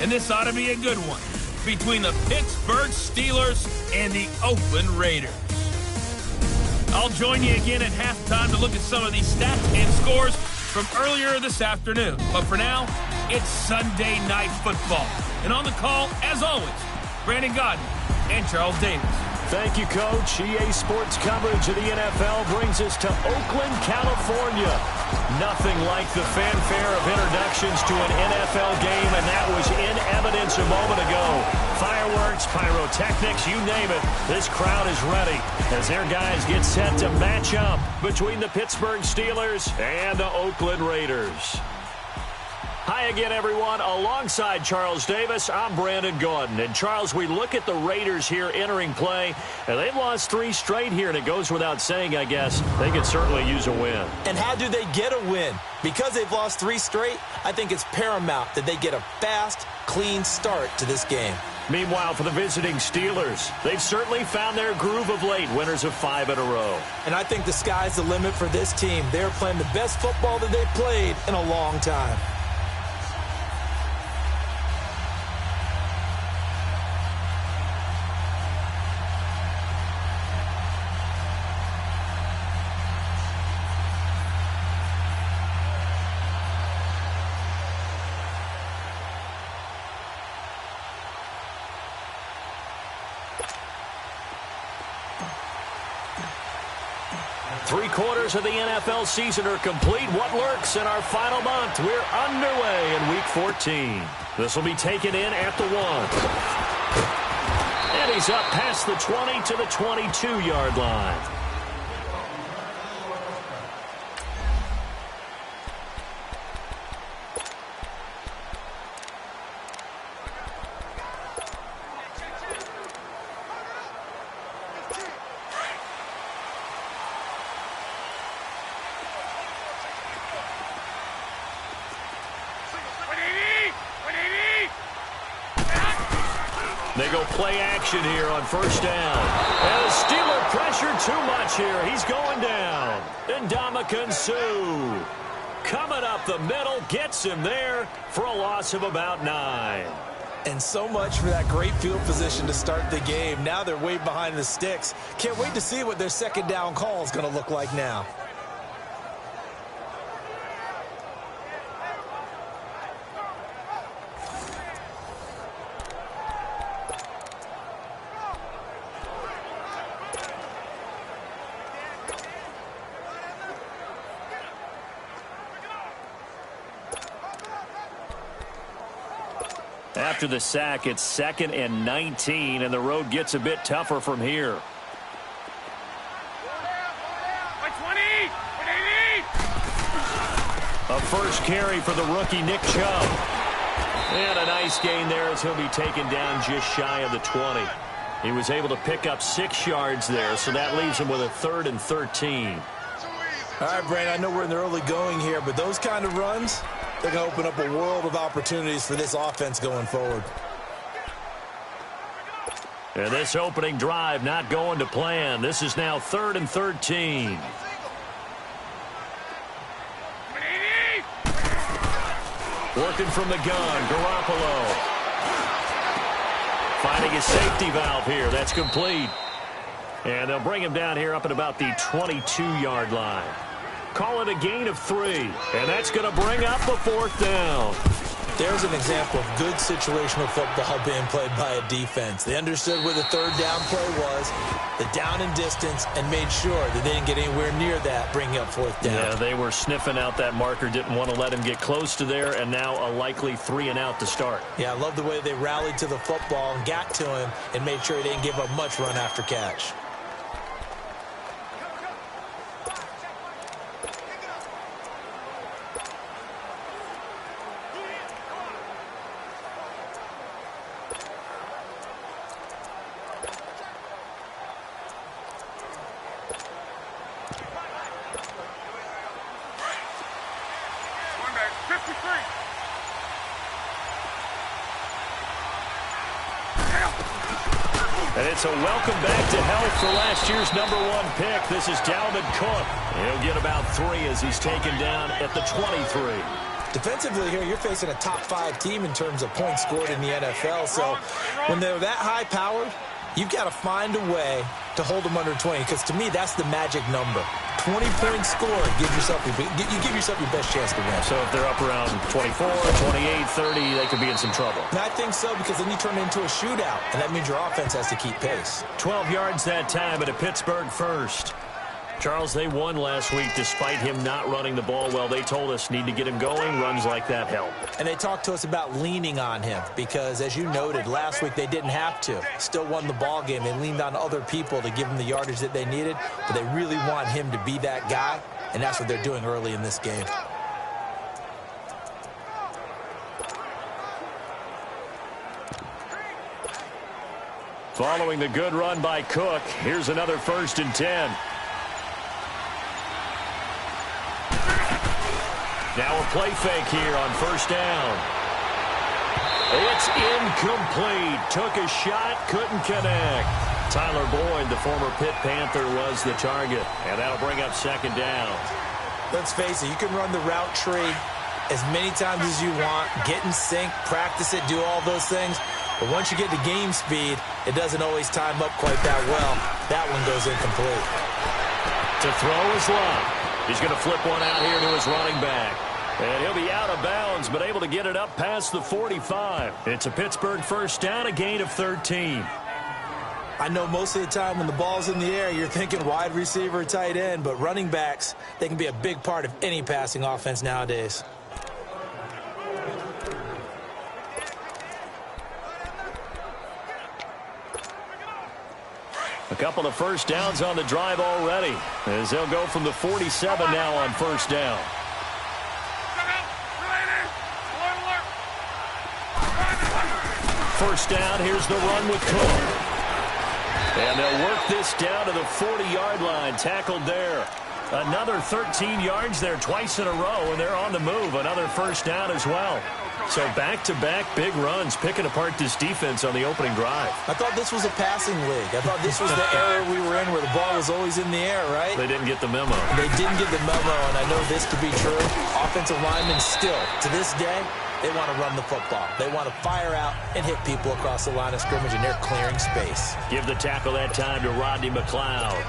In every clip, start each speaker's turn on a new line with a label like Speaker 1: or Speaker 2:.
Speaker 1: and this ought to be a good one, between the Pittsburgh Steelers and the Oakland Raiders. I'll join you again at halftime to look at some of these stats and scores from earlier this afternoon. But for now, it's Sunday Night Football. And on the call, as always, Brandon Godden and Charles Davis.
Speaker 2: Thank you, Coach. EA Sports coverage of the NFL brings us to Oakland, California. Nothing like the fanfare of introductions to an NFL game, and that was in evidence a moment ago. Fireworks, pyrotechnics, you name it. This crowd is ready as their guys get set to match up between the Pittsburgh Steelers and the Oakland Raiders. Hi again, everyone. Alongside Charles Davis, I'm Brandon Gaudin. And, Charles, we look at the Raiders here entering play, and they've lost 3 straight here, and it goes without saying, I guess, they could certainly use a win.
Speaker 3: And how do they get a win? Because they've lost 3 straight, I think it's paramount that they get a fast, clean start to this game.
Speaker 2: Meanwhile, for the visiting Steelers, they've certainly found their groove of late, winners of 5 in a row.
Speaker 3: And I think the sky's the limit for this team. They're playing the best football that they've played in a long time.
Speaker 2: Three-quarters of the NFL season are complete. What lurks in our final month? We're underway in Week 14. This will be taken in at the 1. And he's up past the 20 to the 22-yard line. They go play action here on first down. And the Steeler pressure too much here. He's going down. And Ndamukong Suh coming up the middle, gets him there for a loss of about 9.
Speaker 3: And so much for that great field position to start the game. Now they're way behind the sticks. Can't wait to see what their second down call is going to look like now.
Speaker 2: After the sack, it's 2nd and 19, and the road gets a bit tougher from here. A first carry for the rookie, Nick Chubb. And a nice gain there as he'll be taken down just shy of the 20. He was able to pick up 6 yards there, so that leaves him with a 3rd and 13.
Speaker 3: All right, Brandon, I know we're in the early going here, but those kind of runs, they're going to open up a world of opportunities for this offense going forward.
Speaker 2: And this opening drive not going to plan. This is now 3rd and 13. Working from the gun, Garoppolo. Finding a safety valve here. That's complete. And they'll bring him down here up at about the 22-yard line. Call it a gain of 3. And that's going to bring up the 4th down.
Speaker 3: There's an example of good situational football being played by a defense. They understood where the 3rd down play was, the down and distance, and made sure that they didn't get anywhere near that, bringing up 4th down.
Speaker 2: Yeah, they were sniffing out that marker, didn't want to let him get close to there, and now a likely 3 and out to start.
Speaker 3: Yeah, I love the way they rallied to the football and got to him and made sure he didn't give up much run after catch.
Speaker 2: And it's a welcome back to health for last year's #1 pick. This is Dalvin Cook. He'll get about 3 as he's taken down at the 23.
Speaker 3: Defensively here, you're facing a top 5 team in terms of points scored in the NFL. So when they're that high-powered, you've got to find a way to hold them under 20, because to me, that's the magic number. 20 points scored, you give yourself your best chance to win.
Speaker 2: So if they're up around 24, 28, 30, they could be in some trouble.
Speaker 3: And I think so, because then you turn it into a shootout, and that means your offense has to keep pace.
Speaker 2: 12 yards that time at a Pittsburgh first. Charles, they won last week despite him not running the ball well. They told us need to get him going. Runs like that help.
Speaker 3: And they talked to us about leaning on him because, as you noted, last week they didn't have to. Still won the ball game. They leaned on other people to give them the yardage that they needed, but they really want him to be that guy, and that's what they're doing early in this game.
Speaker 2: Following the good run by Cook, here's another 1st and 10. Now a play fake here on 1st down. It's incomplete. Took a shot, couldn't connect. Tyler Boyd, the former Pitt Panther, was the target. And that'll bring up 2nd down.
Speaker 3: Let's face it, you can run the route tree as many times as you want, get in sync, practice it, do all those things. But once you get to game speed, it doesn't always time up quite that well. That one goes incomplete.
Speaker 2: To throw is Love. He's going to flip one out here to his running back. And he'll be out of bounds, but able to get it up past the 45. It's a Pittsburgh 1st down, a gain of 13.
Speaker 3: I know most of the time when the ball's in the air, you're thinking wide receiver, tight end, but running backs, they can be a big part of any passing offense nowadays.
Speaker 2: A couple of 1st downs on the drive already, as they'll go from the 47 now on 1st down. First down, here's the run with Cook. And they'll work this down to the 40-yard line, tackled there. Another 13 yards there twice in a row, and they're on the move. Another 1st down as well. So back-to-back big runs, picking apart this defense on the opening drive.
Speaker 3: I thought this was a passing league. I thought this was the era we were in where the ball was always in the air, right?
Speaker 2: They didn't get the memo.
Speaker 3: They didn't get the memo, and I know this to be true. Offensive linemen still, to this day, they want to run the football. They want to fire out and hit people across the line of scrimmage, and they're clearing space.
Speaker 2: Give the tackle that time to Rodney McLeod.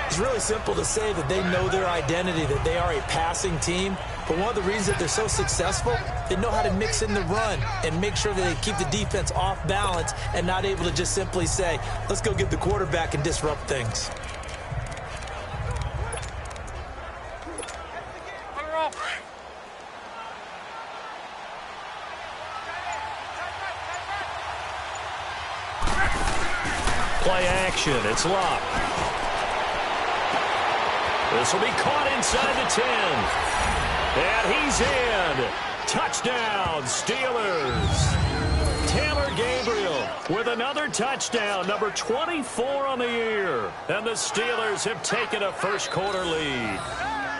Speaker 3: It's really simple to say that they know their identity, that they are a passing team. But one of the reasons that they're so successful, they know how to mix in the run and make sure that they keep the defense off balance and not able to just simply say, let's go get the quarterback and disrupt things.
Speaker 2: Play action. It's locked. This will be caught inside the 10. And he's in. Touchdown, Steelers. Taylor Gabriel with another touchdown, number 24 on the year. And the Steelers have taken a first-quarter lead.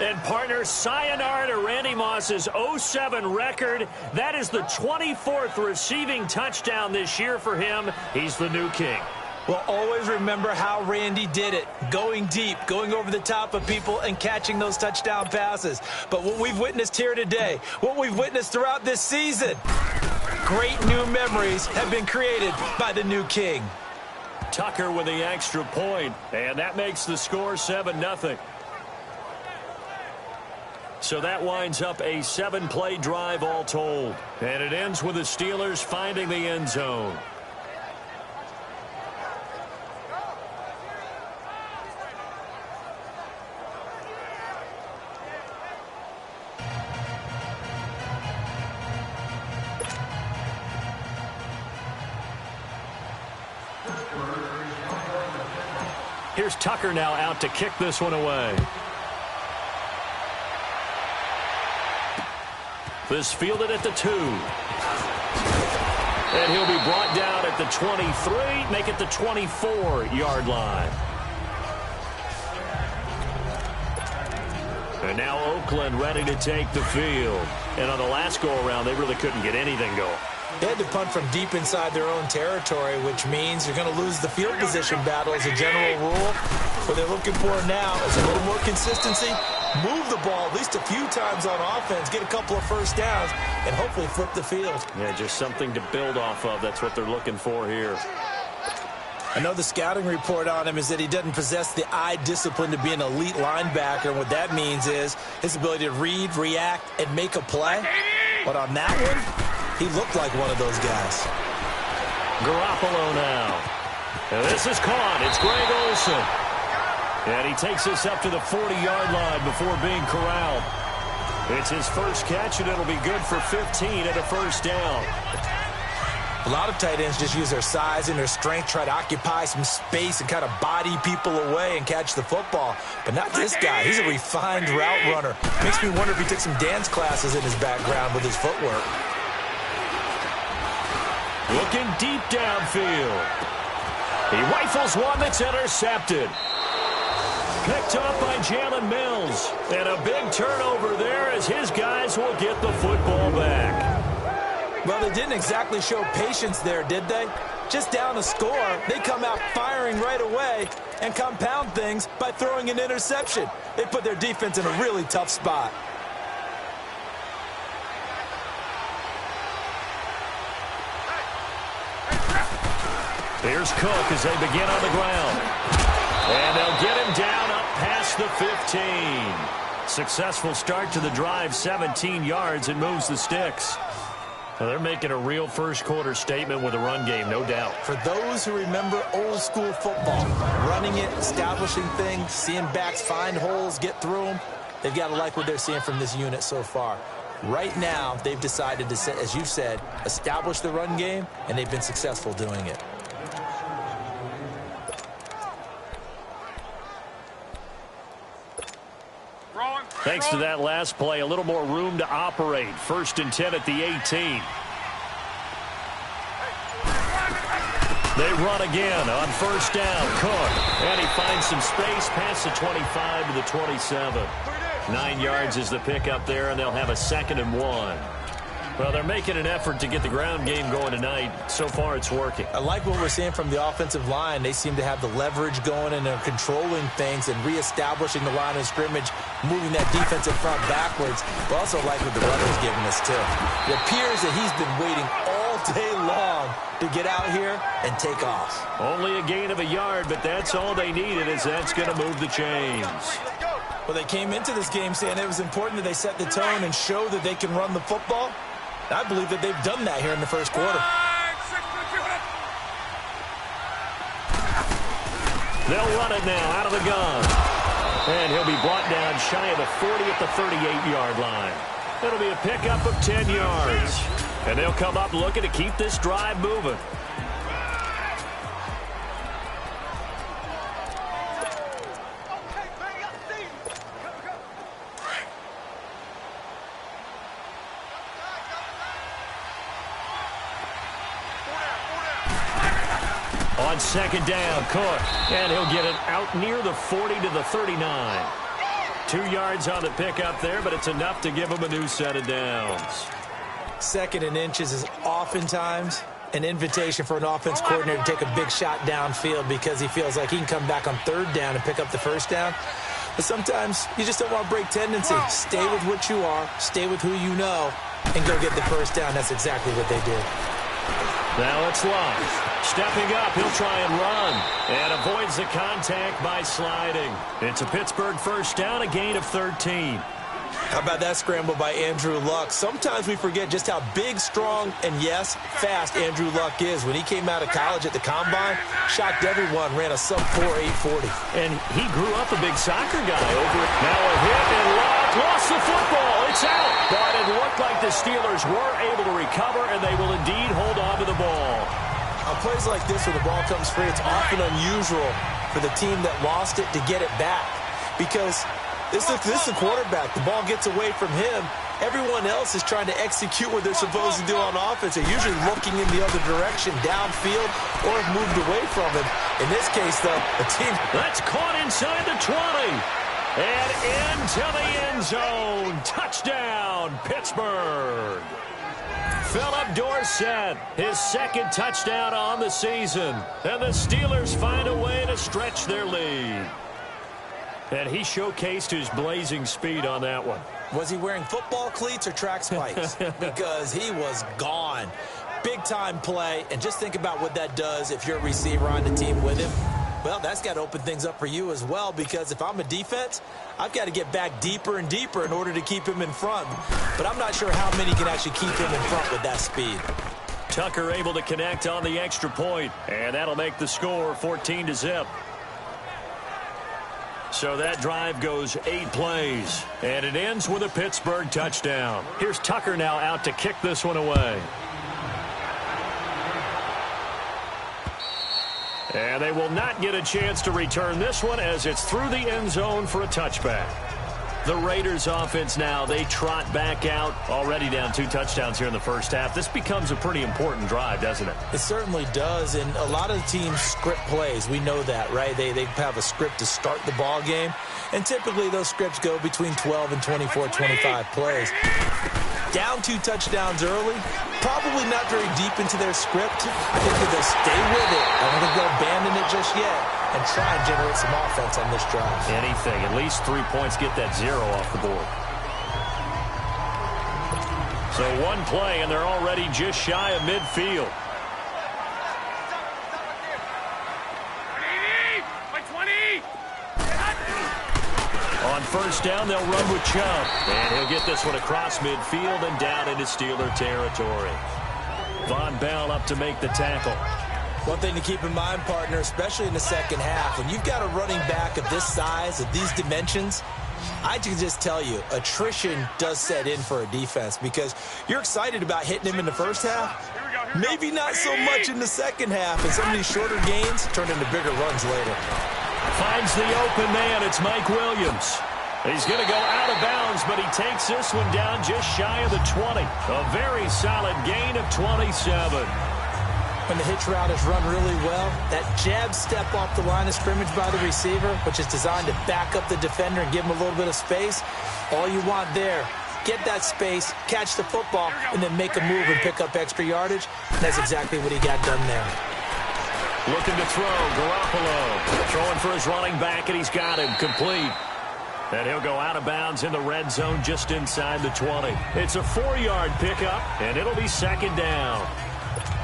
Speaker 2: And partner, sayonara to Randy Moss's 0-7 record. That is the 24th receiving touchdown this year for him. He's the new king.
Speaker 3: Well, always remember how Randy did it. Going deep, going over the top of people, and catching those touchdown passes. But what we've witnessed here today, what we've witnessed throughout this season, great new memories have been created by the new king.
Speaker 2: Tucker with the extra point, and that makes the score 7-0. So that winds up a 7-play drive all told. And it ends with the Steelers finding the end zone. Here's Tucker now out to kick this one away. This fielded at the 2. And he'll be brought down at the 23, make it the 24-yard line. And now Oakland ready to take the field. And on the last go-around, they really couldn't get anything going.
Speaker 3: They had to punt from deep inside their own territory, which means you're going to lose the field position battle as a general rule. What they're looking for now is a little more consistency move the ball at least a few times on offense, get a couple of first downs, and hopefully flip the field.
Speaker 2: Yeah, just something to build off of. That's what they're looking for here.
Speaker 3: I know the scouting report on him is that he doesn't possess the eye discipline to be an elite linebacker. And what that means is his ability to read, react, and make a play. But on that one, he looked like one of those guys.
Speaker 2: Garoppolo now. And this is caught. It's Greg Olsen. And he takes us up to the 40-yard line before being corralled. It's his first catch, and it'll be good for 15 and a first down.
Speaker 3: A lot of tight ends just use their size and their strength, try to occupy some space and kind of body people away and catch the football. But not this guy. He's a refined route runner. Makes me wonder if he took some dance classes in his background with his footwork.
Speaker 2: Looking deep downfield. He rifles one that's intercepted. Picked up by Jalen Mills. And a big turnover there as his guys will get the football back.
Speaker 3: Well, they didn't exactly show patience there, did they? Just down a score, they come out firing right away and compound things by throwing an interception. They put their defense in a really tough spot.
Speaker 2: Here's Cook as they begin on the ground. And they'll get him down up past the 15. Successful start to the drive, 17 yards, and moves the sticks. Well, they're making a real first-quarter statement with a run game, no doubt.
Speaker 3: For those who remember old-school football, running it, establishing things, seeing backs find holes, get through them, they've got to like what they're seeing from this unit so far. Right now, they've decided to, as you said, establish the run game, and they've been successful doing it.
Speaker 2: Thanks to that last play, a little more room to operate. 1st and 10 at the 18. They run again on 1st down. Cook. And he finds some space past the 25 to the 27. 9 yards is the pickup there, and they'll have a 2nd and 1. Well, they're making an effort to get the ground game going tonight. So far, it's working.
Speaker 3: I like what we're seeing from the offensive line. They seem to have the leverage going, and they're controlling things and reestablishing the line of scrimmage, moving that defensive front backwards. But also like what the runner's giving us, too. It appears that he's been waiting all day long to get out here and take off.
Speaker 2: Only a gain of a yard, but that's all they needed, as that's going to move the chains.
Speaker 3: Well, they came into this game saying it was important that they set the tone and show that they can run the football. I believe that they've done that here in the first quarter.
Speaker 2: They'll run it now out of the gun. And he'll be brought down shy of the 40 at the 38-yard line. It'll be a pickup of 10 yards. And they'll come up looking to keep this drive moving. On 2nd down, Cook. And he'll get it out near the 40 to the 39. 2 yards on the pickup there, but it's enough to give him a new set of downs.
Speaker 3: 2nd and inches is oftentimes an invitation for an offense coordinator to take a big shot downfield because he feels like he can come back on 3rd down and pick up the 1st down. But sometimes you just don't want to break tendency. Stay with what you are, stay with who you know, and go get the 1st down. That's exactly what they did.
Speaker 2: Now it's Love. Stepping up, he'll try and run. And avoids the contact by sliding. It's a Pittsburgh 1st down, a gain of 13.
Speaker 3: How about that scramble by Andrew Luck? Sometimes we forget just how big, strong, and yes, fast Andrew Luck is. When he came out of college at the Combine, shocked everyone, ran a sub-4 840.
Speaker 2: And he grew up a big soccer guy over it. Now a hit, and Luck lost the football. It's out. But it looked like the Steelers were able to recover, and they will indeed hold on to the ball.
Speaker 3: On plays like this where the ball comes free, it's often unusual for the team that lost it to get it back. Because this is the quarterback. The ball gets away from him. Everyone else is trying to execute what they're supposed to do on offense. They're usually looking in the other direction, downfield, or have moved away from him. In this case, though, the team...
Speaker 2: That's caught inside the 20. And into the end zone. Touchdown, Pittsburgh. Philip Dorsett, his 2nd touchdown on the season. And the Steelers find a way to stretch their lead. And he showcased his blazing speed on that one.
Speaker 3: Was he wearing football cleats or track spikes? Because he was gone. Big-time play, and just think about what that does if you're a receiver on the team with him. Well, that's got to open things up for you as well, because if I'm a defense, I've got to get back deeper and deeper in order to keep him in front. But I'm not sure how many can actually keep him in front with that speed.
Speaker 2: Tucker able to connect on the extra point, and that'll make the score 14-0. So that drive goes 8 plays, and it ends with a Pittsburgh touchdown. Here's Tucker now out to kick this one away. And they will not get a chance to return this one as it's through the end zone for a touchback. The Raiders offense now, they trot back out, already down 2 touchdowns here in the first half. This becomes a pretty important drive, doesn't it?
Speaker 3: It certainly does, and a lot of teams script plays. We know that, right? They have a script to start the ball game, and typically those scripts go between 12 and 24, 25 plays. Down 2 touchdowns early, probably not very deep into their script. I think that they'll stay with it. I don't think they'll abandon it just yet and try and generate some offense on this drive.
Speaker 2: Anything. At least 3 points, get that 0 off the board. So 1 play, and they're already just shy of midfield. On first down, they'll run with Chubb. And he'll get this one across midfield and down into Steeler territory. Von Bell up to make the tackle.
Speaker 3: One thing to keep in mind, partner, especially in the second half, when you've got a running back of this size, of these dimensions, I can just tell you, attrition does set in for a defense because you're excited about hitting him in the first half. Maybe not so much in the second half, and some of these shorter gains turn into bigger runs later.
Speaker 2: Finds the open man. It's Mike Williams. He's going to go out of bounds, but he takes this one down just shy of the 20. A very solid gain of 27.
Speaker 3: When the hitch route is run really well, that jab step off the line of scrimmage by the receiver, which is designed to back up the defender and give him a little bit of space, all you want there, get that space, catch the football, and then make a move and pick up extra yardage. And that's exactly what he got done there.
Speaker 2: Looking to throw, Garoppolo. Throwing for his running back, and he's got him complete. And he'll go out of bounds in the red zone just inside the 20. It's a 4-yard pickup, and it'll be second down.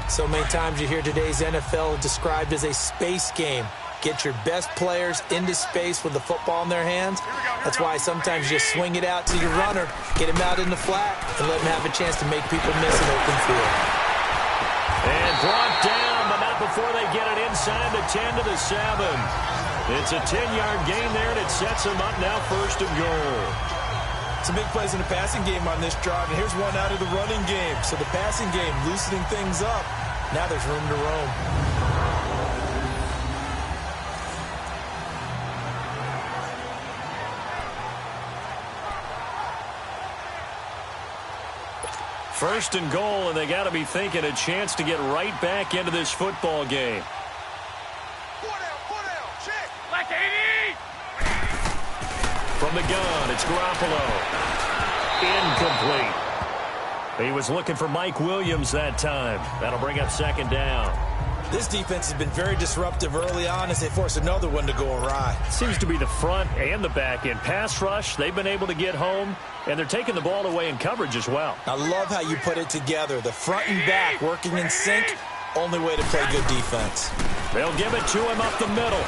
Speaker 3: So many times you hear today's NFL described as a space game. Get your best players into space with the football in their hands. That's why sometimes you swing it out to your runner, get him out in the flat, and let him have a chance to make people miss an open field.
Speaker 2: And brought down, but not before they get it inside the 10 to the 7. It's a 10-yard gain there, and it sets them up now 1st and goal.
Speaker 3: Some big plays in the passing game on this drive, and here's one out of the running game. So the passing game loosening things up. Now there's room to roam.
Speaker 2: First and goal, and they got to be thinking a chance to get right back into this football game. From the gun, it's Garoppolo. Incomplete. He was looking for Mike Williams that time. That'll bring up second down.
Speaker 3: This defense has been very disruptive early on as they force another one to go awry.
Speaker 2: Seems to be the front and the back end. Pass rush, they've been able to get home, and they're taking the ball away in coverage as well.
Speaker 3: I love how you put it together. The front and back working in sync, only way to play good defense.
Speaker 2: They'll give it to him up the middle.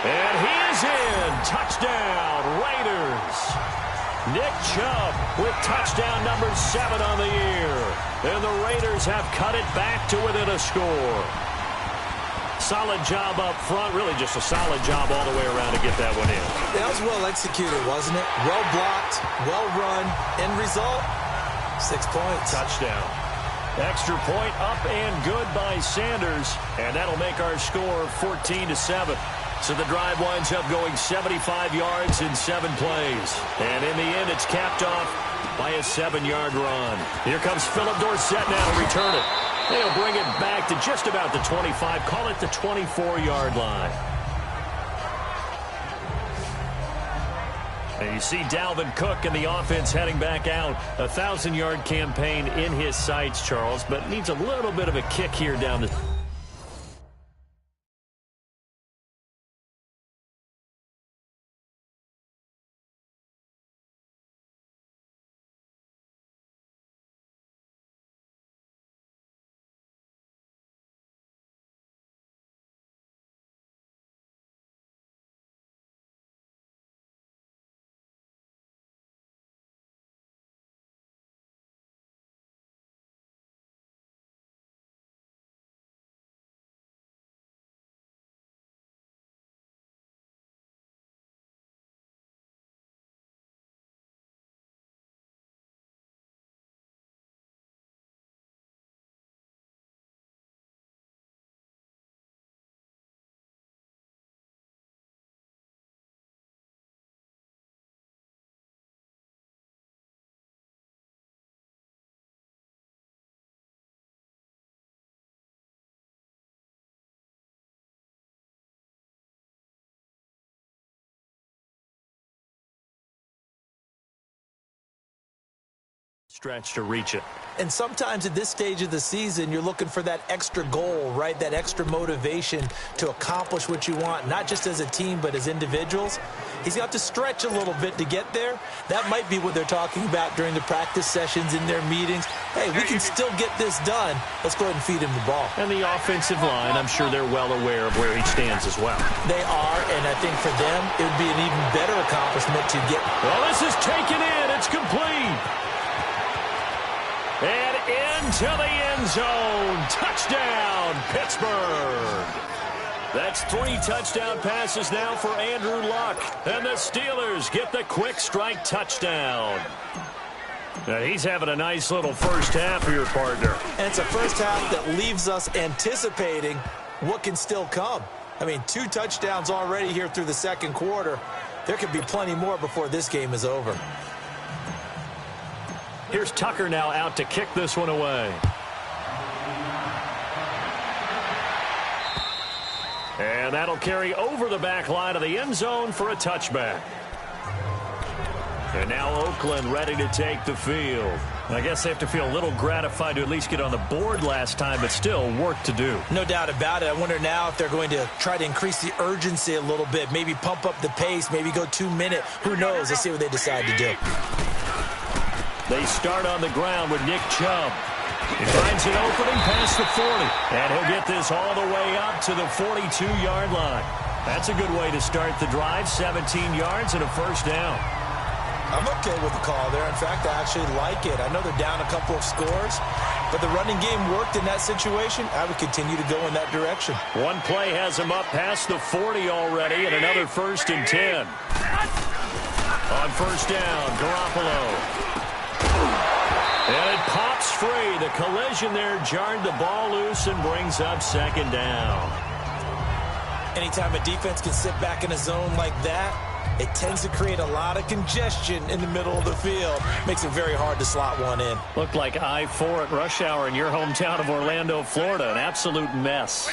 Speaker 2: And he is in. Touchdown, Raiders. Nick Chubb with touchdown number 7 on the year. And the Raiders have cut it back to within a score. Solid job up front. Really just a solid job all the way around to get that one in.
Speaker 3: That was well executed, wasn't it? Well blocked, well run. End result, 6 points.
Speaker 2: Touchdown. Extra point up and good by Sanders. And that'll make our score 14-7. So the drive winds up going 75 yards in 7 plays. And in the end, it's capped off by a 7-yard run. Here comes Philip Dorsett now to return it. They'll bring it back to just about the 25. Call it the 24-yard line. And you see Dalvin Cook and the offense heading back out. A 1,000-yard campaign in his sights, Charles, but needs a little bit of a kick here down the Stretch to reach it.
Speaker 3: And sometimes at this stage of the season, you're looking for that extra goal, right? That extra motivation to accomplish what you want, not just as a team, but as individuals. He's got to stretch a little bit to get there. That might be what they're talking about during the practice sessions, in their meetings. Hey, we can still get this done. Let's go ahead and feed him the ball.
Speaker 2: And the offensive line, I'm sure they're well aware of where he stands as well.
Speaker 3: They are, and I think for them, it would be an even better accomplishment to get.
Speaker 2: Well, this is taken in. It's complete. And into the end zone. Touchdown, Pittsburgh. That's 3 touchdown passes now for Andrew Luck. And the Steelers get the quick strike touchdown. Now he's having a nice little first half here, partner.
Speaker 3: And it's a first half that leaves us anticipating what can still come. I mean, 2 touchdowns already here through the second quarter. There could be plenty more before this game is over.
Speaker 2: Here's Tucker now out to kick this one away. And that'll carry over the back line of the end zone for a touchback. And now Oakland ready to take the field. I guess they have to feel a little gratified to at least get on the board last time, but still work to do.
Speaker 3: No doubt about it. I wonder now if they're going to try to increase the urgency a little bit, maybe pump up the pace, maybe go 2-minute. Who knows? Let's see what they decide to do.
Speaker 2: They start on the ground with Nick Chubb. He finds an opening past the 40. And he'll get this all the way up to the 42-yard line. That's a good way to start the drive. 17 yards and a first down.
Speaker 3: I'm okay with the call there. In fact, I actually like it. I know they're down a couple of scores, but the running game worked in that situation. I would continue to go in that direction.
Speaker 2: One play has him up past the 40 already, and another 1st and 10. On first down, Garoppolo. And it pops free. The collision there jarred the ball loose and brings up 2nd down.
Speaker 3: Anytime a defense can sit back in a zone like that, it tends to create a lot of congestion in the middle of the field. Makes it very hard to slot one in.
Speaker 2: Looked like I-4 at rush hour in your hometown of Orlando, Florida. An absolute mess.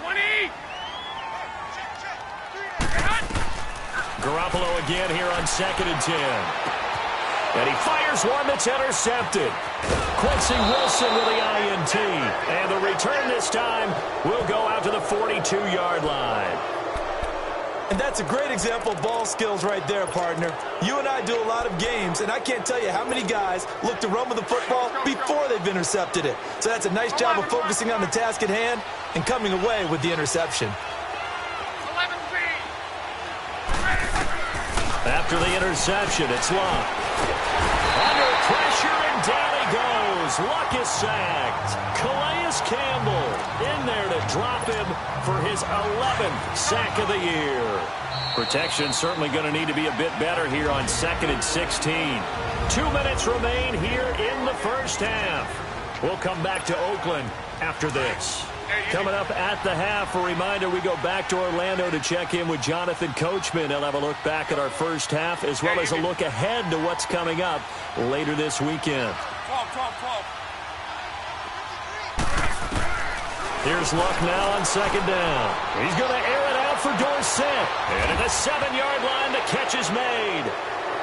Speaker 1: 20!
Speaker 2: Garoppolo again here on 2nd and 10. And he fires one that's intercepted. Quincy Wilson with the INT. And the return this time will go out to the 42-yard line.
Speaker 3: And that's a great example of ball skills right there, partner. You and I do a lot of games, and I can't tell you how many guys look to run with the football before they've intercepted it. So that's a nice job of focusing on the task at hand and coming away with the interception.
Speaker 2: After the interception, it's Luck. Under pressure, and down he goes. Luck is sacked. Calais Campbell in there to drop him for his 11th sack of the year. Protection certainly going to need to be a bit better here on 2nd and 16. 2 minutes remain here in the first half. We'll come back to Oakland after this. Coming up at the half, a reminder, we go back to Orlando to check in with Jonathan Coachman. He'll have a look back at our first half as well as a look ahead to what's coming up later this weekend.
Speaker 1: 12.
Speaker 2: Here's Luck now on 2nd down. He's going to air it out for Dorsett. And at the 7-yard line, the catch is made.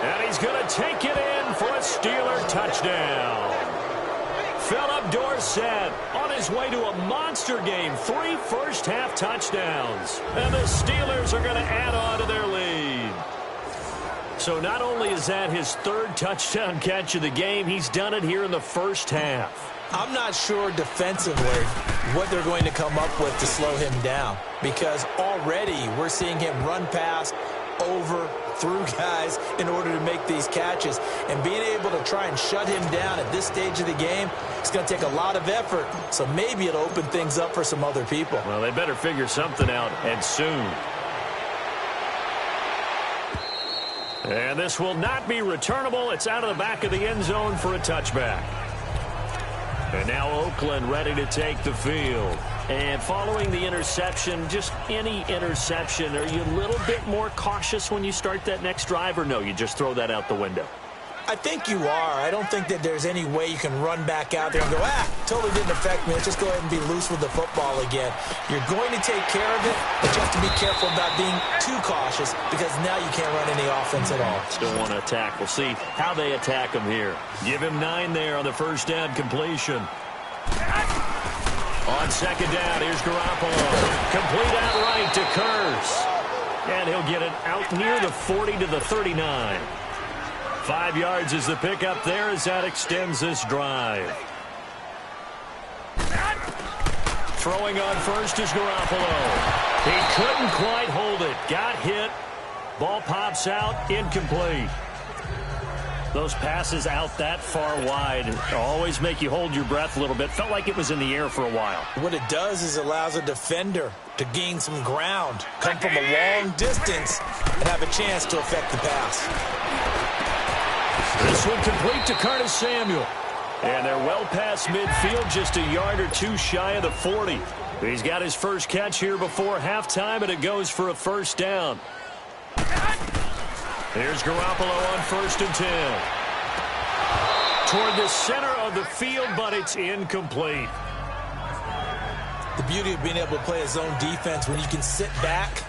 Speaker 2: And he's going to take it in for a Steeler touchdown. Philip Dorsett on his way to a monster game. 3 first-half touchdowns. And the Steelers are going to add on to their lead. So not only is that his 3rd touchdown catch of the game, he's done it here in the first half.
Speaker 3: I'm not sure defensively what they're going to come up with to slow him down, because already we're seeing him run past, over, through guys in order to make these catches. And being able to try and shut him down at this stage of the game, it's going to take a lot of effort. So maybe it'll open things up for some other people.
Speaker 2: Well, they better figure something out, and soon. And this will not be returnable. It's out of the back of the end zone for a touchback. And now Oakland ready to take the field. And following the interception, just any interception, are you a little bit more cautious when you start that next drive, or no, you just throw that out the window?
Speaker 3: I think you are. I don't think that there's any way you can run back out there and go, totally didn't affect me. Let's just go ahead and be loose with the football again. You're going to take care of it, but you have to be careful about being too cautious because now you can't run any offense at all.
Speaker 2: Still want to attack. We'll see how they attack him here. Give him 9 there on the first down completion. On second down, here's Garoppolo. Complete outright to Curse. And he'll get it out near the 40 to the 39. 5 yards is the pickup there as that extends this drive. Throwing on first is Garoppolo. He couldn't quite hold it. Got hit. Ball pops out. Incomplete. Those passes out that far wide always make you hold your breath a little bit. Felt like it was in the air for a while.
Speaker 3: What it does is allows a defender to gain some ground, come from a long distance, and have a chance to affect the pass.
Speaker 2: This one complete to Curtis Samuel. And they're well past midfield, just a yard or two shy of the 40. He's got his first catch here before halftime, and it goes for a first down. Here's Garoppolo on first and 10. Toward the center of the field, but it's incomplete.
Speaker 3: The beauty of being able to play a zone defense when you can sit back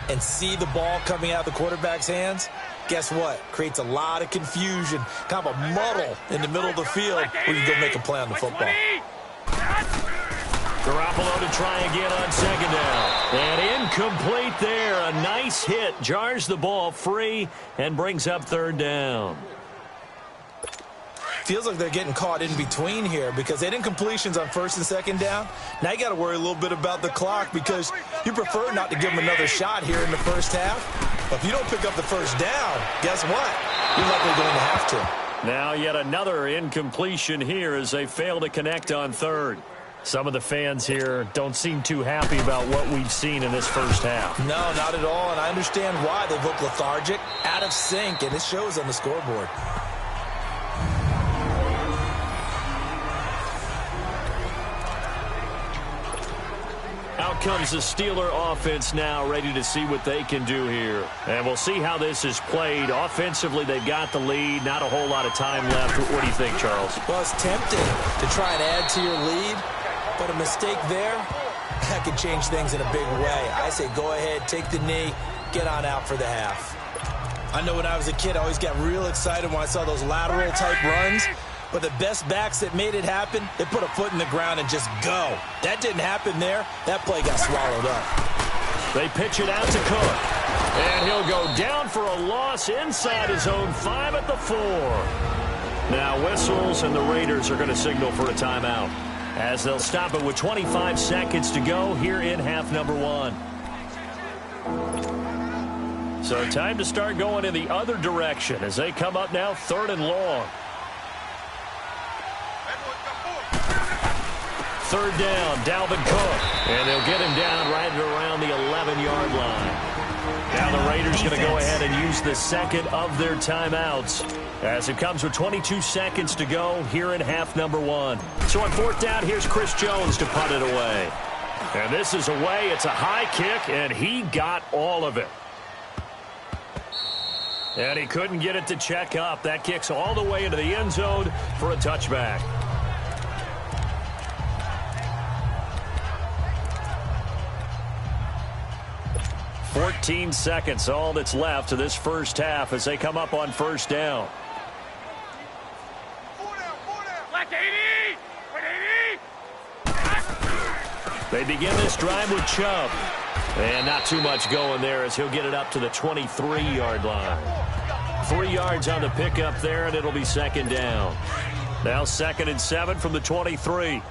Speaker 3: and see the ball coming out of the quarterback's hands, guess what? Creates a lot of confusion, kind of a muddle in the middle of the field where you go make a play on the football.
Speaker 2: Garoppolo to try again on second down. And incomplete there. A nice hit. Jars the ball free and brings up third down.
Speaker 3: Feels like they're getting caught in between here because they had incompletions on first and second down. Now you got to worry a little bit about the clock because you prefer not to give them another shot here in the first half. But if you don't pick up the first down, guess what? You're likely going to have to.
Speaker 2: Now yet another incompletion here as they fail to connect on third. Some of the fans here don't seem too happy about what we've seen in this first half.
Speaker 3: No, not at all, and I understand why. They look lethargic, out of sync, and it shows on the scoreboard.
Speaker 2: Out comes the Steeler offense now, ready to see what they can do here. And we'll see how this is played. Offensively, they've got the lead. Not a whole lot of time left. What do you think, Charles?
Speaker 3: Well, it's tempting to try and add to your lead, but a mistake there, that could change things in a big way. I say go ahead, take the knee, get on out for the half. I know when I was a kid, I always got real excited when I saw those lateral-type runs. But the best backs that made it happen, they put a foot in the ground and just go. That didn't happen there. That play got swallowed up.
Speaker 2: They pitch it out to Cook. And he'll go down for a loss inside his own 5 at the 4. Now whistles, and the Raiders are going to signal for a timeout as they'll stop it with 25 seconds to go here in half number 1. So time to start going in the other direction as they come up now 3rd and long. 3rd down, Dalvin Cook. And they'll get him down right around the 11-yard line. Now the Raiders going to go ahead and use the second of their timeouts as it comes with 22 seconds to go here in half number 1. So on 4th down, here's Chris Jones to punt it away. And this is away. It's a high kick, and he got all of it. And he couldn't get it to check up. That kicks all the way into the end zone for a touchback. $14 seconds, all that's left to this first half as they come up on 1st down. They begin this drive with Chubb. And not too much going there as he'll get it up to the 23-yard line. 3 yards on the pickup there, and it'll be 2nd down. Now 2nd and 7 from the 23.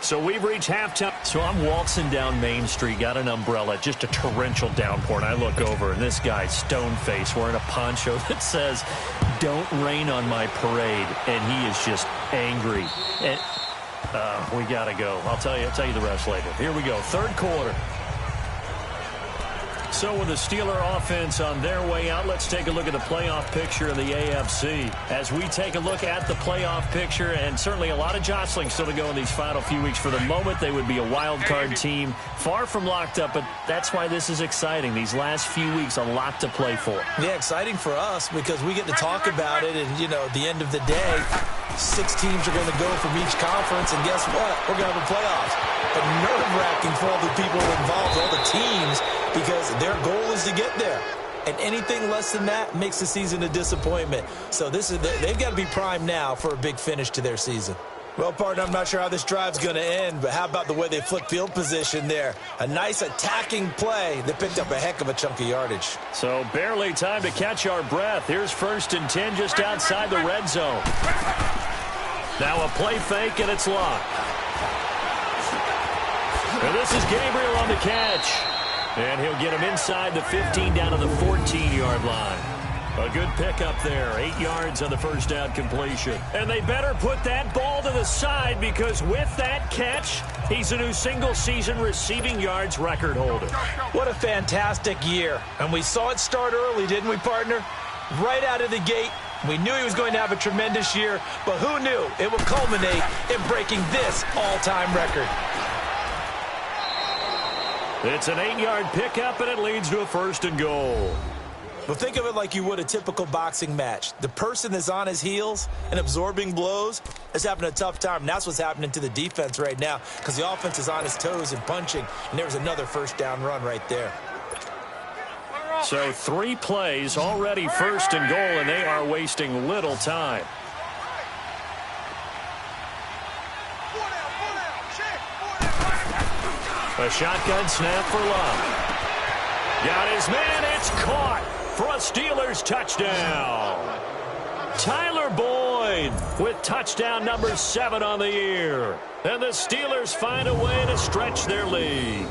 Speaker 2: So we've reached halftime. So I'm waltzing down Main Street, got an umbrella, just a torrential downpour, and I look over, and this guy's stone-faced wearing a poncho that says, "Don't rain on my parade," and he is just angry. And we got to go. I'll tell you the rest later. Here we go, 3rd quarter. So with the Steeler offense on their way out, let's take a look at the playoff picture in the AFC. As we take a look at the playoff picture, and certainly a lot of jostling still to go in these final few weeks. For the moment, they would be a wild card team, far from locked up, but that's why this is exciting. These last few weeks, a lot to play for.
Speaker 3: Yeah, exciting for us because we get to talk about it, and, you know, at the end of the day, 6 teams are going to go from each conference, and guess what? We're going to have a playoffs. But nerve-wracking for all the people involved, all the teams, because their goal is to get there. And anything less than that makes the season a disappointment. So they've got to be primed now for a big finish to their season. Well, partner, I'm not sure how this drive's going to end, but how about the way they flipped field position there? A nice attacking play that picked up a heck of a chunk of yardage.
Speaker 2: So barely time to catch our breath. Here's 1st and 10 just outside the red zone. Now a play fake, and it's locked. And this is Gabriel on the catch. And he'll get him inside the 15 down to the 14-yard line. A good pickup there. 8 yards on the first down completion. And they better put that ball to the side because with that catch, he's a new single-season receiving yards record holder.
Speaker 3: What a fantastic year. And we saw it start early, didn't we, partner? Right out of the gate. We knew he was going to have a tremendous year, but who knew it would culminate in breaking this all-time record.
Speaker 2: It's an 8-yard pickup, and it leads to a 1st and goal.
Speaker 3: Well, think of it like you would a typical boxing match. The person that's on his heels and absorbing blows is having a tough time. And that's what's happening to the defense right now because the offense is on his toes and punching. And there was another 1st down run right there.
Speaker 2: So 3 plays, already 1st and goal, and they are wasting little time. A shotgun snap for Love. Got his man, it's caught for a Steelers touchdown. Tyler Boyd with touchdown number 7 on the year. And the Steelers find a way to stretch their lead.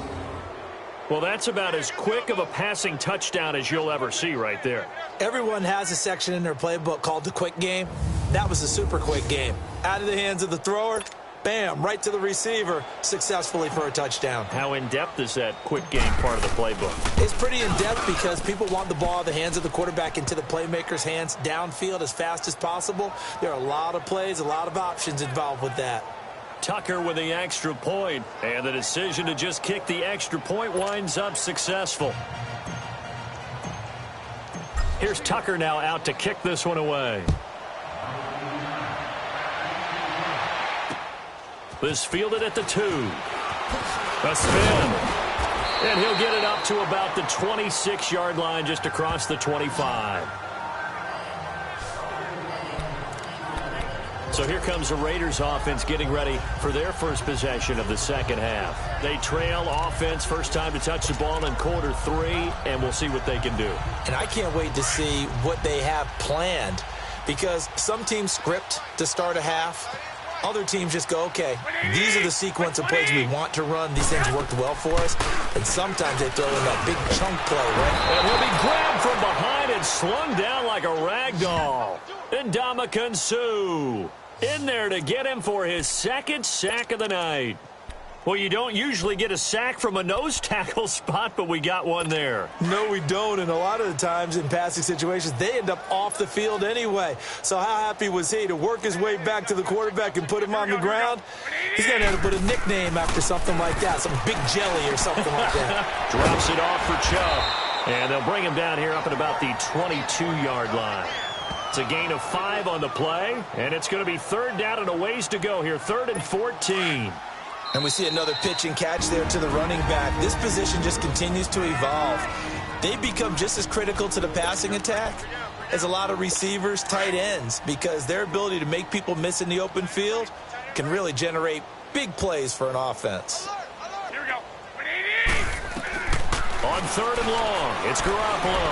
Speaker 2: Well, that's about as quick of a passing touchdown as you'll ever see right there.
Speaker 3: Everyone has a section in their playbook called the quick game. That was the super quick game. Out of the hands of the thrower, bam, right to the receiver, successfully for a touchdown.
Speaker 2: How in-depth is that quick game part of the playbook?
Speaker 3: It's pretty in-depth because people want the ball out of the hands of the quarterback into the playmaker's hands downfield as fast as possible. There are a lot of plays, a lot of options involved with that.
Speaker 2: Tucker with the extra point, and the decision to just kick the extra point winds up successful. Here's Tucker now out to kick this one away. This fielded at the 2. A spin. And he'll get it up to about the 26-yard line just across the 25. So here comes the Raiders offense getting ready for their first possession of the second half. They trail offense, first time to touch the ball in quarter 3, and we'll see what they can do.
Speaker 3: And I can't wait to see what they have planned because some teams script to start a half. Other teams just go, okay, these are the sequence of plays we want to run. These things worked well for us. And sometimes they throw in that big chunk play, right?
Speaker 2: And he'll be grabbed from behind and slung down like a rag doll. Ndamukong Suh in there to get him for his 2nd sack of the night. Well, you don't usually get a sack from a nose tackle spot, but we got one there.
Speaker 3: No, we don't, and a lot of the times in passing situations, they end up off the field anyway. So how happy was he to work his way back to the quarterback and put him on the ground? He's going to have to put a nickname after something like that, some big jelly or something like that.
Speaker 2: Drops it off for Chubb, and they'll bring him down here up at about the 22-yard line. It's a gain of 5 on the play, and it's going to be 3rd down and a ways to go here, 3rd and 14.
Speaker 3: And we see another pitch and catch there to the running back. This position just continues to evolve. They become just as critical to the passing attack as a lot of receivers, tight ends, because their ability to make people miss in the open field can really generate big plays for an offense.
Speaker 4: Here we go.
Speaker 2: On 3rd and long, it's Garoppolo.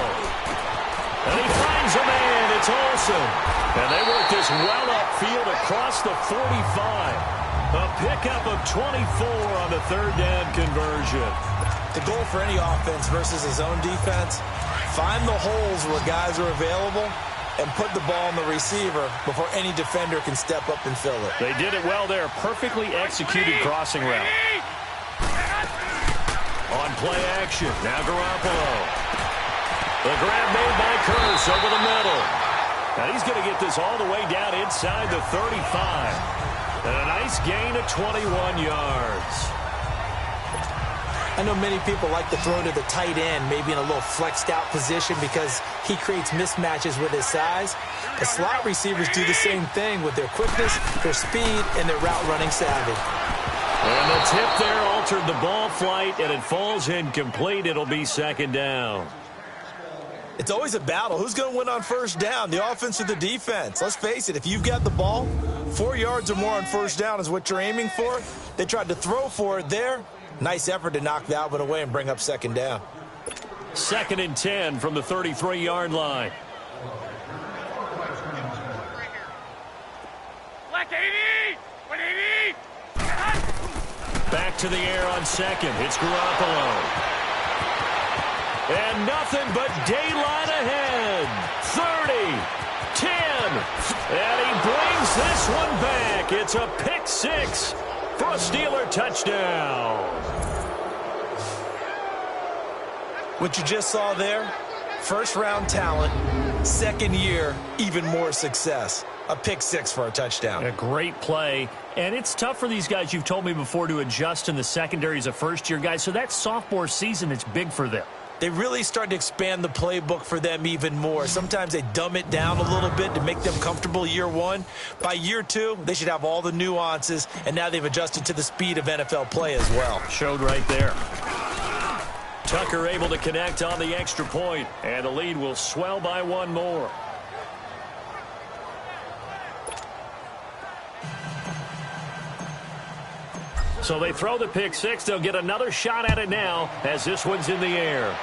Speaker 2: And he finds a man. It's Olsen. And they work this well upfield across the 45. A pickup of 24 on the 3rd down conversion.
Speaker 3: The goal for any offense versus his own defense, find the holes where guys are available and put the ball on the receiver before any defender can step up and fill it.
Speaker 2: They did it well there. Perfectly executed crossing route. On play action, now Garoppolo. The grab made by Curse over the middle. And he's going to get this all the way down inside the 35. And a nice gain of 21 yards.
Speaker 3: I know many people like to throw to the tight end, maybe in a little flexed out position because he creates mismatches with his size. The slot receivers do the same thing with their quickness, their speed, and their route running savvy.
Speaker 2: And the tip there altered the ball flight, and it falls incomplete. It'll be second down.
Speaker 3: It's always a battle. Who's going to win on first down, the offense or the defense? Let's face it, if you've got the ball, 4 yards or more on first down is what you're aiming for. They tried to throw for it there. Nice effort to knock that one away and bring up second down.
Speaker 2: 2nd and 10 from the 33-yard line. Back to the air on second. It's Garoppolo. And nothing but daylight ahead. 30, 10, and he brings this one back. It's a pick six for a Steeler touchdown.
Speaker 3: What you just saw there, first-round talent, second year, even more success. A pick six for a touchdown.
Speaker 2: A great play. And it's tough for these guys, you've told me before, to adjust in the secondary as a first-year guy. So that sophomore season, it's big for them.
Speaker 3: They really start to expand the playbook for them even more. Sometimes they dumb it down a little bit to make them comfortable year one. By year two, they should have all the nuances, and now they've adjusted to the speed of NFL play as well.
Speaker 2: Showed right there. Tucker able to connect on the extra point, and the lead will swell by one more. So they throw the pick six. They'll get another shot at it now as this one's in the air.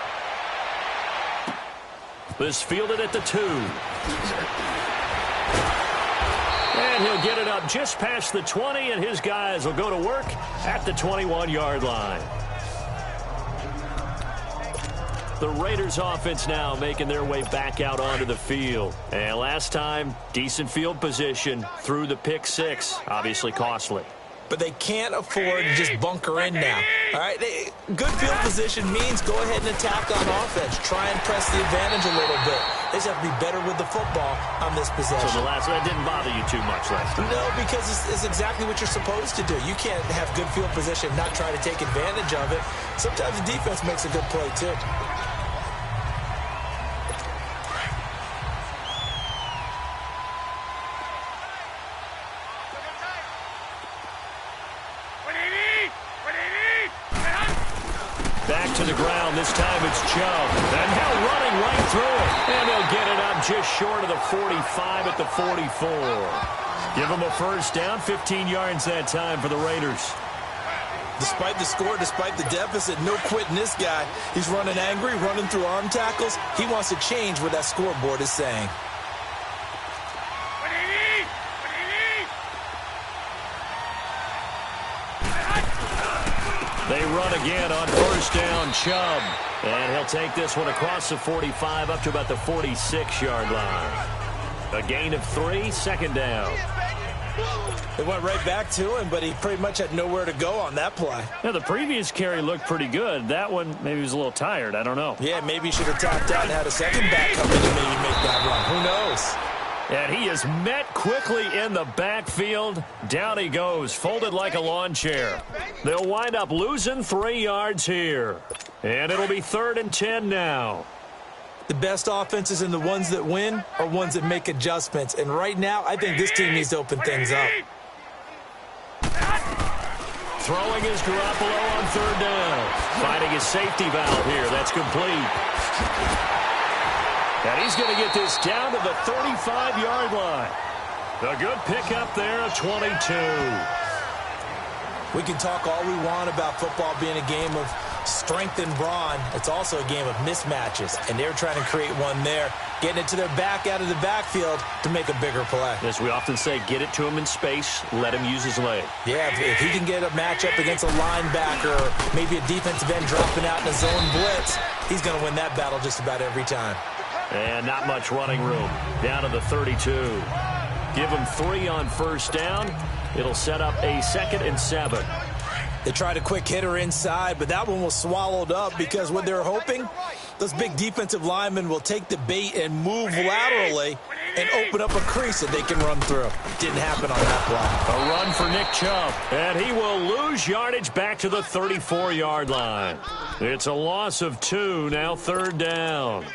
Speaker 2: This fielded at the 2. And he'll get it up just past the 20, and his guys will go to work at the 21-yard line. The Raiders offense now making their way back out onto the field. And last time, decent field position through the pick six. Obviously costly.
Speaker 3: But they can't afford to just bunker in now. All right, good field position means go ahead and attack on offense. Try and press the advantage a little bit. They just have to be better with the football on this possession.
Speaker 2: So the last one didn't bother you too much last time?
Speaker 3: No, because it's exactly what you're supposed to do. You can't have good field position and not try to take advantage of it. Sometimes the defense makes a good play, too.
Speaker 2: Back to the ground. This time it's Chubb. And now running right through it. And he'll get it up just short of the 45 at the 44. Give him a first down. 15 yards that time for the Raiders.
Speaker 3: Despite the score, despite the deficit, no quitting this guy. He's running angry, running through arm tackles. He wants to change what that scoreboard is saying.
Speaker 2: They run again on first down, Chubb. And he'll take this one across the 45 up to about the 46-yard line. A gain of 3, second down.
Speaker 3: They went right back to him, but he pretty much had nowhere to go on that play.
Speaker 2: Now, the previous carry looked pretty good. That one, maybe he was a little tired. I don't know.
Speaker 3: Yeah, maybe he should have tapped out and had a second back come in and maybe make that run. Who knows?
Speaker 2: And he is met quickly in the backfield. Down he goes, folded like a lawn chair. They'll wind up losing 3 yards here. And it'll be 3rd and 10 now.
Speaker 3: The best offenses and the ones that win are ones that make adjustments. And right now, I think this team needs to open things up.
Speaker 2: Throwing is Garoppolo on 3rd down. Finding his safety valve here. That's complete. And he's going to get this down to the 35-yard line. A good pickup there of 22.
Speaker 3: We can talk all we want about football being a game of strength and brawn. It's also a game of mismatches, and they're trying to create one there, getting it to their back out of the backfield to make a bigger play.
Speaker 2: As we often say, get it to him in space, let him use his leg.
Speaker 3: Yeah, if he can get a matchup against a linebacker or maybe a defensive end dropping out in a zone blitz, he's going to win that battle just about every time.
Speaker 2: And not much running room. Down to the 32. Give him 3 on first down. It'll set up a 2nd and 7.
Speaker 3: They tried a quick hitter inside, but that one was swallowed up because what they're hoping, those big defensive linemen will take the bait and move laterally and open up a crease that they can run through. Didn't happen on that play.
Speaker 2: A run for Nick Chubb, and he will lose yardage back to the 34-yard line. It's a loss of 2, now 3rd down.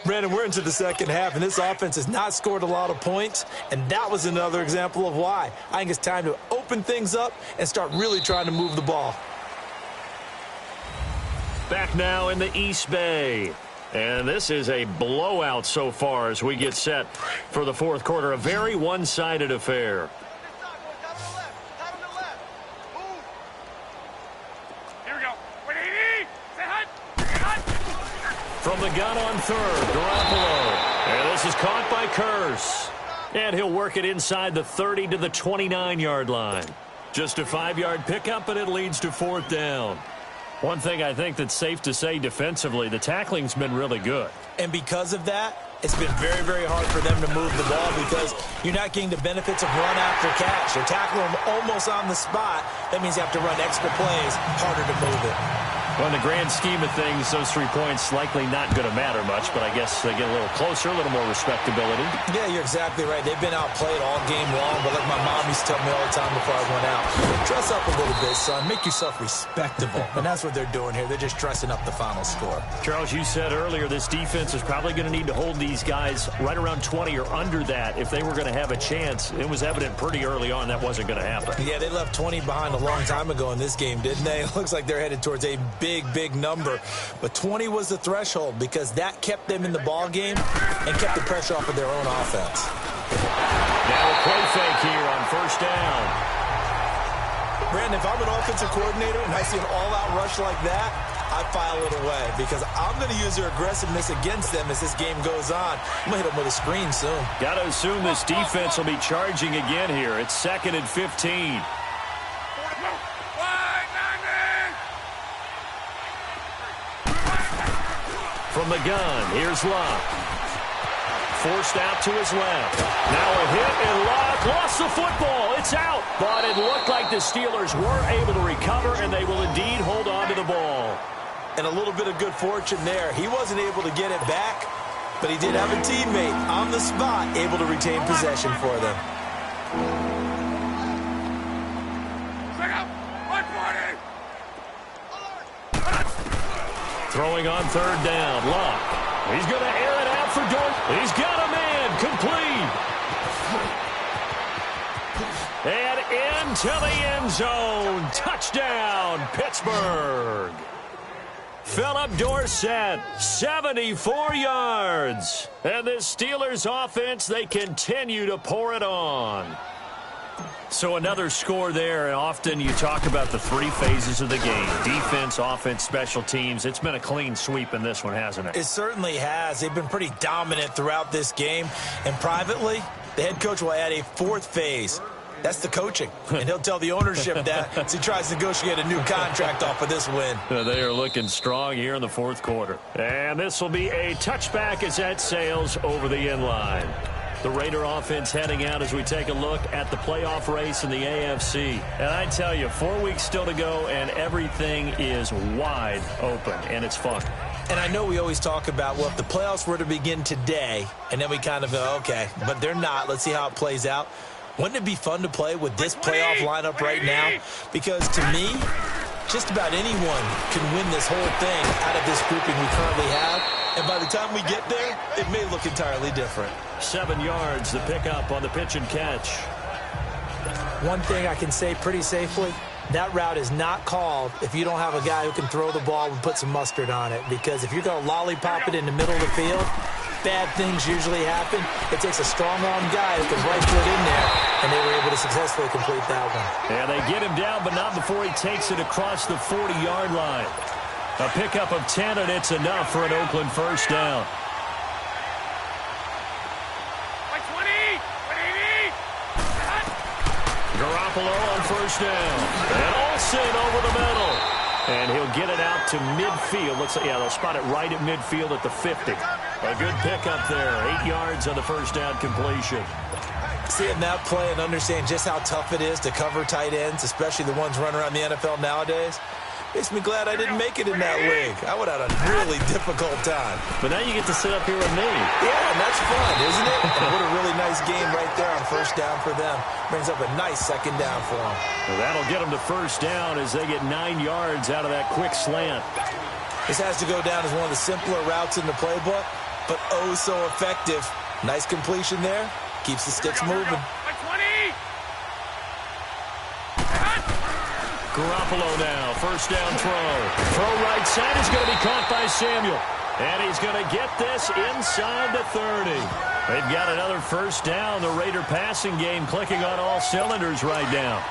Speaker 3: Brandon, we're into the second half, and this offense has not scored a lot of points, and that was another example of why. I think it's time to open things up and start really trying to move the ball.
Speaker 2: Back now in the East Bay. And this is a blowout so far as we get set for the fourth quarter. A very one-sided affair.
Speaker 4: Here we go.
Speaker 2: From the gun on 3rd, Garoppolo. And this is caught by Curse. And he'll work it inside the 30 to the 29-yard line. Just a 5-yard pickup, and it leads to 4th down. One thing I think that's safe to say defensively, the tackling's been really good.
Speaker 3: And because of that, it's been very, very hard for them to move the ball because you're not getting the benefits of run after catch. You're tackling them almost on the spot. That means you have to run extra plays, harder to move it.
Speaker 2: Well, in the grand scheme of things, those 3 points likely not going to matter much, but I guess they get a little closer, a little more respectability.
Speaker 3: Yeah, you're exactly right. They've been outplayed all game long, but like my mom used to tell me all the time before I went out, dress up a little bit, son. Make yourself respectable. And that's what they're doing here. They're just dressing up the final score.
Speaker 2: Charles, you said earlier this defense is probably going to need to hold these guys right around 20 or under that if they were going to have a chance. It was evident pretty early on that wasn't going to happen.
Speaker 3: Yeah, they left 20 behind a long time ago in this game, didn't they? It looks like they're headed towards a big number. But 20 was the threshold because that kept them in the ball game and kept the pressure off of their own offense.
Speaker 2: Now a play fake here on 1st down.
Speaker 3: Brandon, if I'm an offensive coordinator and I see an all-out rush like that, I file it away because I'm going to use their aggressiveness against them as this game goes on. I'm going to hit them with a screen soon.
Speaker 2: Got to assume this defense will be charging again here. It's 2nd and 15. From the gun, here's Locke. Forced out to his left. Now a hit, and Locke lost the football. It's out. But it looked like the Steelers were able to recover, and they will indeed hold on to the ball.
Speaker 3: And a little bit of good fortune there. He wasn't able to get it back, but he did have a teammate on the spot able to retain possession for them.
Speaker 2: Throwing on 3rd down, Locke. He's going to air it out for Dort. He's got a man, complete. And into the end zone. Touchdown, Pittsburgh. Philip Dorsett, 74 yards. And this Steelers offense, they continue to pour it on. So another score there, and often you talk about the 3 phases of the game. Defense, offense, special teams. It's been a clean sweep in this one, hasn't it?
Speaker 3: It certainly has. They've been pretty dominant throughout this game. And privately, the head coach will add a 4th phase. That's the coaching. And he'll tell the ownership that as he tries to negotiate a new contract off of this win.
Speaker 2: They are looking strong here in the 4th quarter. And this will be a touchback as that sails over the end line. The Raider offense heading out as we take a look at the playoff race in the AFC. And I tell you, 4 weeks still to go, and everything is wide open, and it's fun.
Speaker 3: And I know we always talk about, well, if the playoffs were to begin today, and then we kind of go, okay, but they're not. Let's see how it plays out. Wouldn't it be fun to play with this playoff lineup right now? Because to me, just about anyone can win this whole thing out of this grouping we currently have. And by the time we get there, it may look entirely different.
Speaker 2: 7 yards, the pickup on the pitch and catch.
Speaker 3: One thing I can say pretty safely, that route is not called if you don't have a guy who can throw the ball and put some mustard on it. Because if you're going to lollipop it in the middle of the field, bad things usually happen. It takes a strong-arm guy who can right foot in there, and they were able to successfully complete that one.
Speaker 2: Yeah, they get him down, but not before he takes it across the 40-yard line. A pickup of 10, and it's enough for an Oakland 1st down. Garoppolo on 1st down. And Olsen over the middle. And he'll get it out to midfield. Looks like, yeah, they'll spot it right at midfield at the 50. A good pickup there. 8 yards on the 1st down completion.
Speaker 3: Seeing that play and understanding just how tough it is to cover tight ends, especially the ones running around the NFL nowadays, makes me glad I didn't make it in that league. I would have had a really difficult time.
Speaker 2: But now you get to sit up here with me.
Speaker 3: Yeah, and that's fun, isn't it? And what a really nice game right there on first down for them. Brings up a nice second down for them.
Speaker 2: Well, that'll get them to first down as they get 9 yards out of that quick slant.
Speaker 3: This has to go down as one of the simpler routes in the playbook, but oh so effective. Nice completion there. Keeps the sticks moving.
Speaker 2: Garoppolo now, first down throw. Throw right side is going to be caught by Samuel. And he's going to get this inside the 30. They've got another first down. The Raider passing game clicking on all cylinders right now.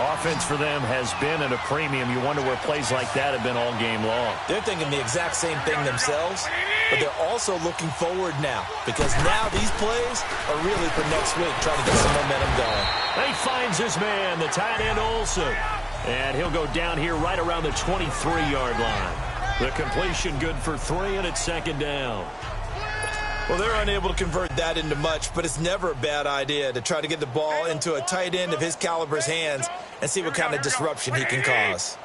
Speaker 2: Offense for them has been at a premium. You wonder where plays like that have been all game long.
Speaker 3: They're thinking the exact same thing themselves, but they're also looking forward now because now these plays are really for next week, trying to get some momentum going.
Speaker 2: He finds his man, the tight end Olsen. And he'll go down here right around the 23-yard line. The completion good for 3, and it's second down.
Speaker 3: Well, they're unable to convert that into much, but it's never a bad idea to try to get the ball into a tight end of his caliber's hands and see what kind of disruption he can cause.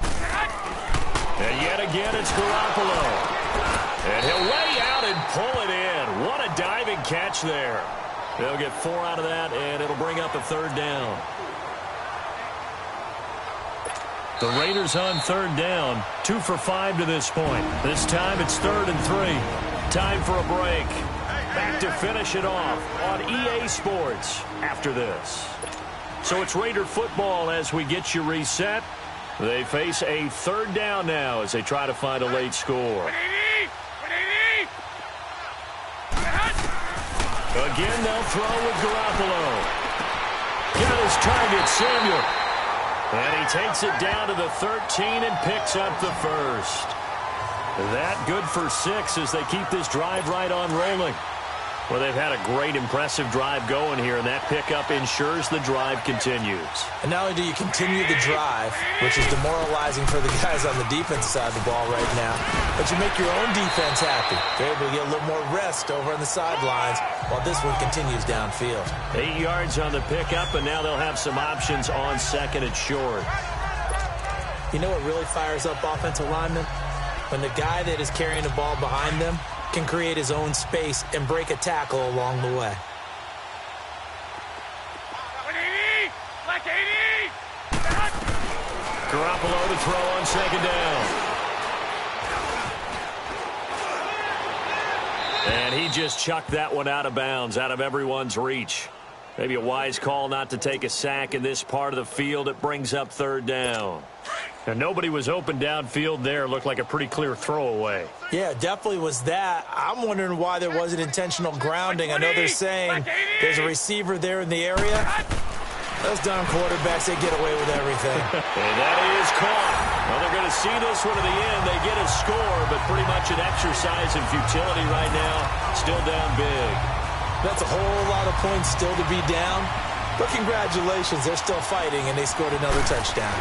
Speaker 2: And yet again, it's Garoppolo. And he'll lay out and pull it in. What a diving catch there. They'll get 4 out of that, and it'll bring up a third down. The Raiders on third down, 2 for 5 to this point. This time it's 3rd and 3. Time for a break. Back to finish it off on EA Sports after this. So it's Raider football as we get you reset. They face a third down now as they try to find a late score. Again, they'll throw with Garoppolo. Got his target, Samuel. And he takes it down to the 13 and picks up the first. That good for 6 as they keep this drive right on rolling. Well, they've had a great, impressive drive going here, and that pickup ensures the drive continues. And
Speaker 3: not only do you continue the drive, which is demoralizing for the guys on the defense side of the ball right now, but you make your own defense happy. They're able to get a little more rest over on the sidelines while this one continues downfield.
Speaker 2: 8 yards on the pickup, and now they'll have some options on second and short.
Speaker 3: You know what really fires up offensive linemen? When the guy that is carrying the ball behind them can create his own space and break a tackle along the way.
Speaker 2: Garoppolo to throw on second down. And he just chucked that one out of bounds, out of everyone's reach. Maybe a wise call not to take a sack in this part of the field. It brings up third down. And nobody was open downfield there. Looked like a pretty clear throwaway.
Speaker 3: Yeah, definitely was that. I'm wondering why there wasn't intentional grounding. I know they're saying there's a receiver there in the area. Those dumb quarterbacks, they get away with everything.
Speaker 2: And that is caught. Well, they're going to see this one to the end. They get a score, but pretty much an exercise in futility right now. Still down big.
Speaker 3: That's a whole lot of points still to be down. But congratulations, they're still fighting, and they scored another touchdown.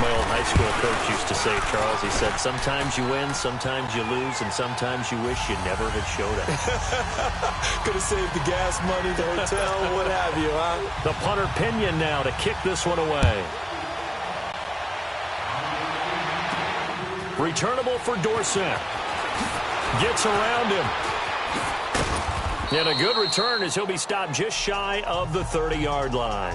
Speaker 2: My old high school coach used to say, Charles, he said, sometimes you win, sometimes you lose, and sometimes you wish you never had showed up.
Speaker 3: Could have saved the gas money, the hotel, what have you, huh?
Speaker 2: The punter Pinion now to kick this one away. Returnable for Dorsett. Gets around him. And a good return as he'll be stopped just shy of the 30-yard line.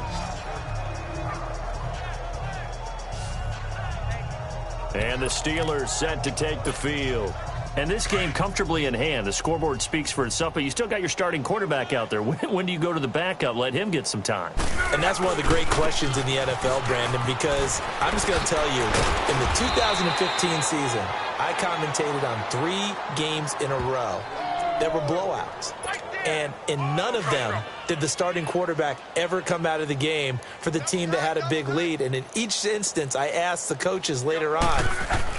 Speaker 2: And the Steelers set to take the field. And this game comfortably in hand. The scoreboard speaks for itself, but you still got your starting quarterback out there. When do you go to the backup? Let him get some time.
Speaker 3: And that's one of the great questions in the NFL, Brandon, because I'm just going to tell you, in the 2015 season, I commentated on 3 games in a row that were blowouts. And in none of them did the starting quarterback ever come out of the game for the team that had a big lead. And in each instance, I asked the coaches later on,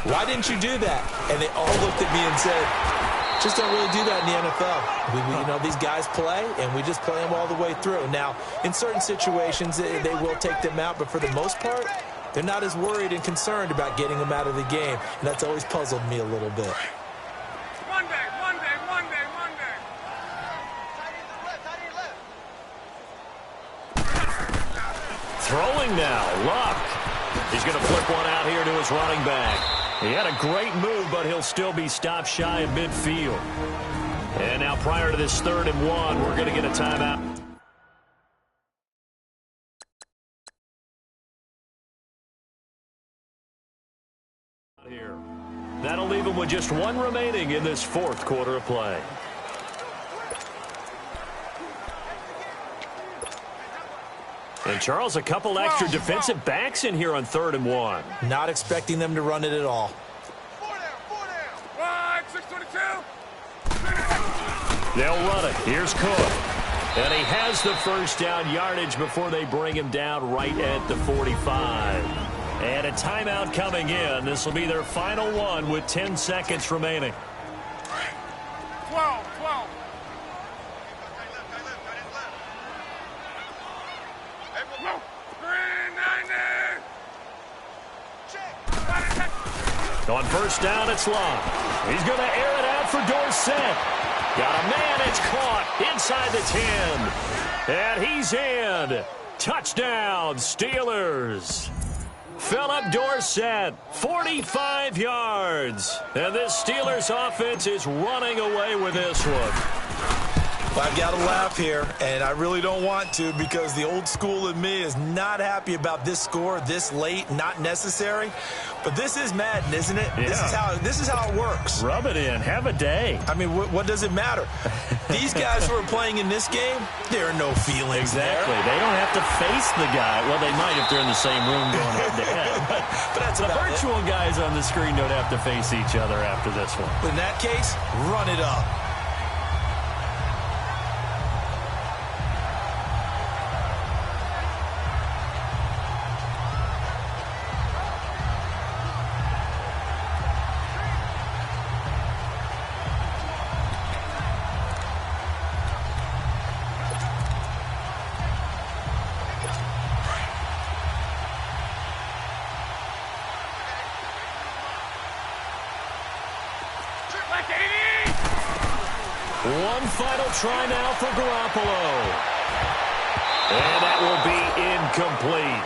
Speaker 3: why didn't you do that? And they all looked at me and said, just don't really do that in the NFL. You know, these guys play, and we just play them all the way through. Now, in certain situations, they will take them out, but for the most part, they're not as worried and concerned about getting them out of the game. And that's always puzzled me a little bit.
Speaker 2: Throwing now, Luck. He's going to flip one out here to his running back. He had a great move, but he'll still be stopped shy of midfield. And now prior to this 3rd and 1, we're going to get a timeout. Here. That'll leave him with just 1 remaining in this 4th quarter of play. And, Charles, a couple extra defensive backs in here on 3rd and 1.
Speaker 3: Not expecting them to run it at all.
Speaker 4: 622.
Speaker 2: They'll run it. Here's Cook. And he has the first down yardage before they bring him down right at the 45. And a timeout coming in. This will be their final one with 10 seconds remaining.
Speaker 4: 12.
Speaker 2: On first down, it's Long. He's going to air it out for Dorsett. Got a man. It's caught inside the 10. And he's in. Touchdown, Steelers. Philip Dorsett, 45 yards. And this Steelers offense is running away with this one.
Speaker 3: I've got to laugh here, and I really don't want to because the old school in me is not happy about this score this late, not necessary. But this is Madden, isn't it?
Speaker 2: Yeah.
Speaker 3: This is how it works.
Speaker 2: Rub it in. Have a day.
Speaker 3: I mean, what does it matter? These guys who are playing in this game, there are no feelings
Speaker 2: Exactly.
Speaker 3: there.
Speaker 2: They don't have to face the guy. Well, they might if they're in the same room going head-to-head.
Speaker 3: But that's
Speaker 2: the
Speaker 3: about
Speaker 2: virtual guys on the screen don't have to face each other after this one.
Speaker 3: In that case, run it up.
Speaker 2: One final try now for Garoppolo. And that will be incomplete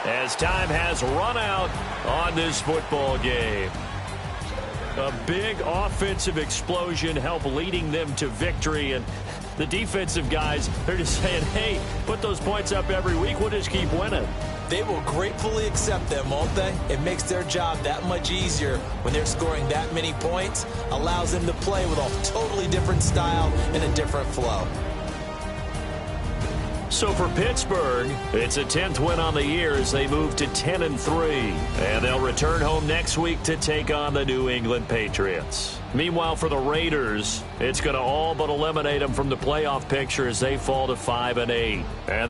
Speaker 2: as time has run out on this football game. A big offensive explosion helped leading them to victory. And the defensive guys, they're just saying, hey, put those points up every week. We'll just keep winning.
Speaker 3: They will gratefully accept them, won't they? It makes their job that much easier when they're scoring that many points. Allows them to play with a totally different style and a different flow.
Speaker 2: So for Pittsburgh, it's a 10th win on the year as they move to 10-3. And they'll return home next week to take on the New England Patriots. Meanwhile, for the Raiders, it's going to all but eliminate them from the playoff picture as they fall to 5-8. And